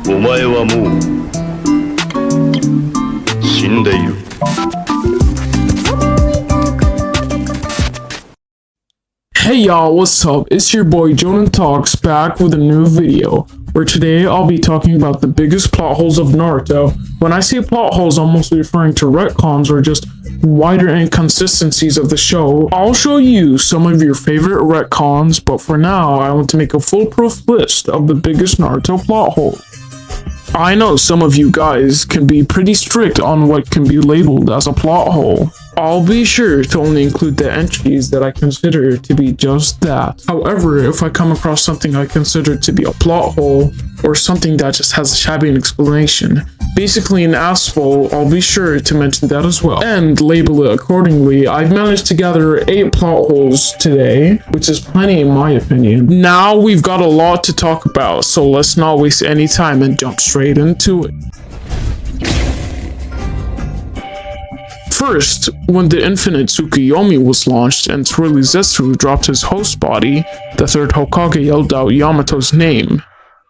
お前はもう死んでいる。Hey y'all, what's up? It's your boy Jonan Talks back with a new video, where today I'll be talking about the biggest plot holes of Naruto. When I say plot holes, I'm mostly referring to retcons or just wider inconsistencies of the show. I'll show you some of your favorite retcons, but for now, I want to make a foolproof list of the biggest Naruto plot holes. I know some of you guys can be pretty strict on what can be labeled as a plot hole. I'll be sure to only include the entries that I consider to be just that. However, if I come across something I consider to be a plot hole, or something that just has a shabby explanation, basically an asshole, I'll be sure to mention that as well, and label it accordingly. I've managed to gather 8 plot holes today, which is plenty in my opinion. Now we've got a lot to talk about, so let's not waste any time and jump straight into it. First, when the Infinite Tsukuyomi was launched and Swirly Zetsu dropped his host body, the third Hokage yelled out Yamato's name.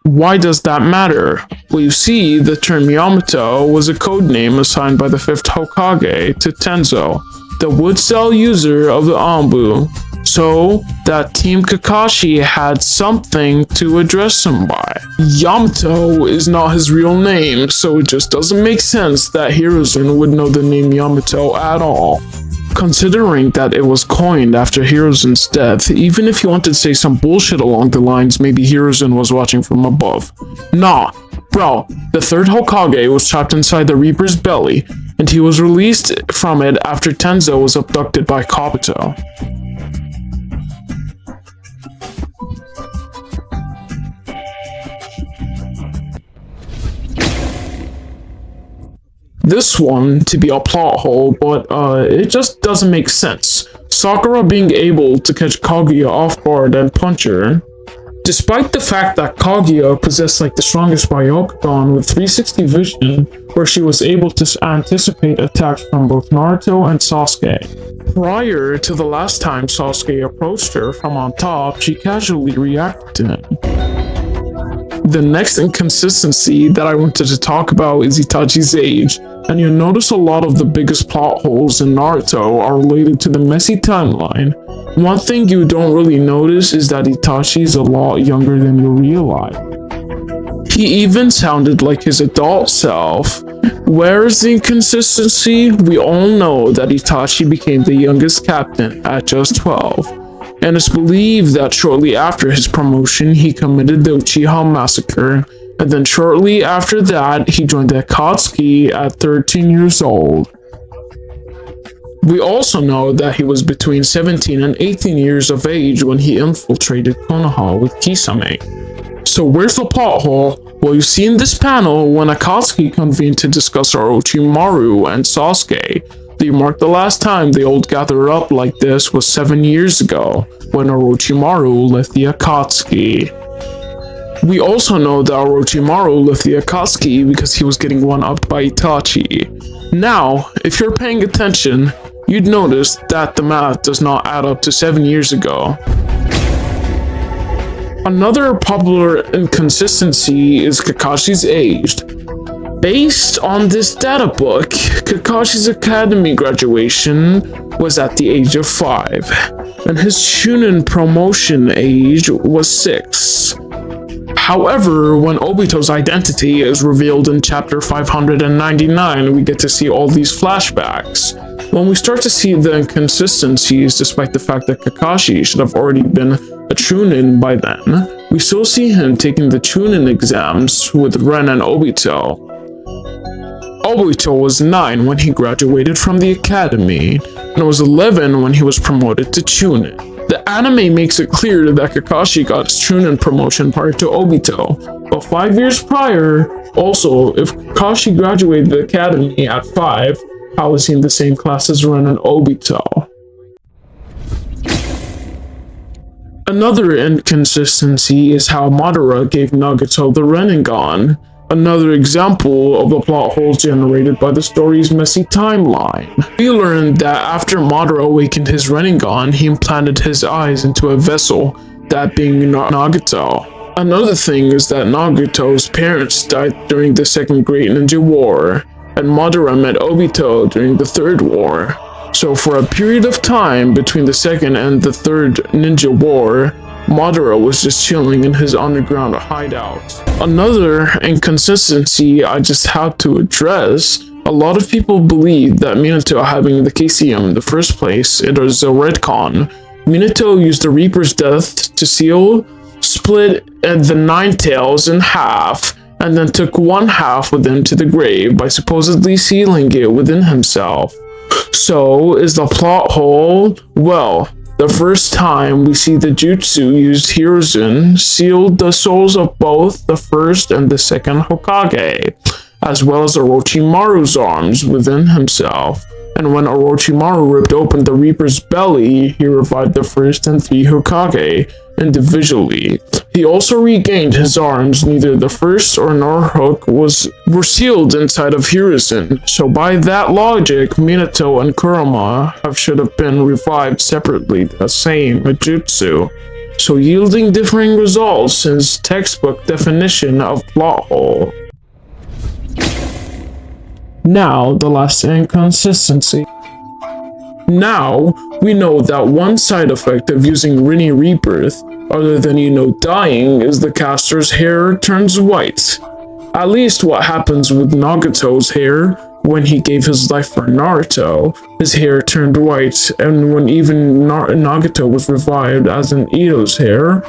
Why does that matter? Well, you see, the term Yamato was a code name assigned by the 5th Hokage to Tenzo, the wood cell user of the Anbu, so that Team Kakashi had something to address him by. Yamato is not his real name, so it just doesn't make sense that Hiruzen would know the name Yamato at all. Considering that it was coined after Hiruzen's death, even if you wanted to say some bullshit along the lines maybe Hiruzen was watching from above. Nah, bro, the 3rd Hokage was trapped inside the Reaper's belly, and he was released from it after Tenzo was abducted by Kabuto. This one to be a plot hole, but it just doesn't make sense. Sakura being able to catch Kaguya off guard and punch her, despite the fact that Kaguya possessed like the strongest Byakugan with 360 vision, where she was able to anticipate attacks from both Naruto and Sasuke. Prior to the last time Sasuke approached her from on top, she casually reacted to him. The next inconsistency that I wanted to talk about is Itachi's age, and you'll notice a lot of the biggest plot holes in Naruto are related to the messy timeline. One thing you don't really notice is that Itachi is a lot younger than you realize. He even sounded like his adult self. Where is the inconsistency? We all know that Itachi became the youngest captain at just 12. And it's believed that shortly after his promotion, he committed the Uchiha massacre, and then shortly after that, he joined the Akatsuki at 13 years old. We also know that he was between 17 and 18 years of age when he infiltrated Konoha with Kisame. So where's the plot hole? Well, you see in this panel, when Akatsuki convened to discuss Orochimaru and Sasuke, they marked the last time they all gathered up like this was 7 years ago, when Orochimaru left the Akatsuki. We also know that Orochimaru left the Akatsuki because he was getting one-upped by Itachi. Now, if you're paying attention, you'd notice that the math does not add up to 7 years ago. Another popular inconsistency is Kakashi's age. Based on this data book, Kakashi's academy graduation was at the age of 5, and his Chunin promotion age was 6. However, when Obito's identity is revealed in chapter 599, we get to see all these flashbacks. When we start to see the inconsistencies, despite the fact that Kakashi should have already been a Chunin by then, we still see him taking the Chunin exams with Ren and Obito. Obito was 9 when he graduated from the academy, and was 11 when he was promoted to Chunin. The anime makes it clear that Kakashi got his Chunin promotion prior to Obito, but 5 years prior, also, if Kakashi graduated the academy at 5, how was he in the same class as Ren and Obito? Another inconsistency is how Madara gave Nagato the Rinnegan. Another example of the plot holes generated by the story's messy timeline. We learned that after Madara awakened his Rinnegan, he implanted his eyes into a vessel, that being Nagato. Another thing is that Nagato's parents died during the Second Great Ninja War, and Madara met Obito during the Third War. So for a period of time between the Second and the Third Ninja War, Madara was just chilling in his underground hideout. Another inconsistency I just had to address: a lot of people believe that Minato having the KCM in the first place, it was a retcon. Minato used the Reaper's death to split the Nine Tails in half, and then took one half with him to the grave by supposedly sealing it within himself. So, is the plot hole? Well, the first time we see the jutsu used, Hiruzen sealed the souls of both the first and the second Hokage, as well as Orochimaru's arms within himself. And when Orochimaru ripped open the Reaper's belly, he revived the first and three Hokage individually. He also regained his arms. Neither the first or Norhook were sealed inside of Hiruzen, so by that logic, Minato and Kurama should have been revived separately, the same jutsu. So yielding differing results is textbook definition of plot hole. Now, the last inconsistency. Now, we know that one side effect of using Rinne Rebirth, other than dying, is the caster's hair turns white. At least what happens with Nagato's hair when he gave his life for Naruto. His hair turned white, and when even Nagato was revived as in Ito's hair,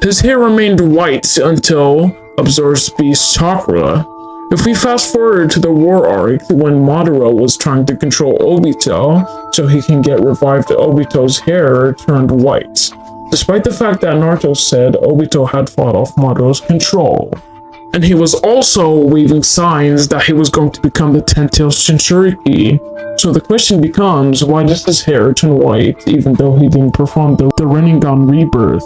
his hair remained white until absorbs Beast chakra. If we fast forward to the war arc when Madara was trying to control Obito so he can get revived, Obito's hair turned white, despite the fact that Naruto said Obito had fought off Madara's control. And he was also waving signs that he was going to become the 10-tailed Jinchuriki. So the question becomes, why does his hair turn white even though he didn't perform the Rinnegan Rebirth?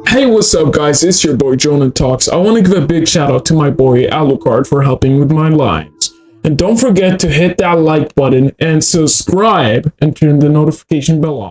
Hey, what's up guys, it's your boy Jonan Talks. I want to give a big shout out to my boy Alucard for helping with my lines. And don't forget to hit that like button and subscribe and turn the notification bell on.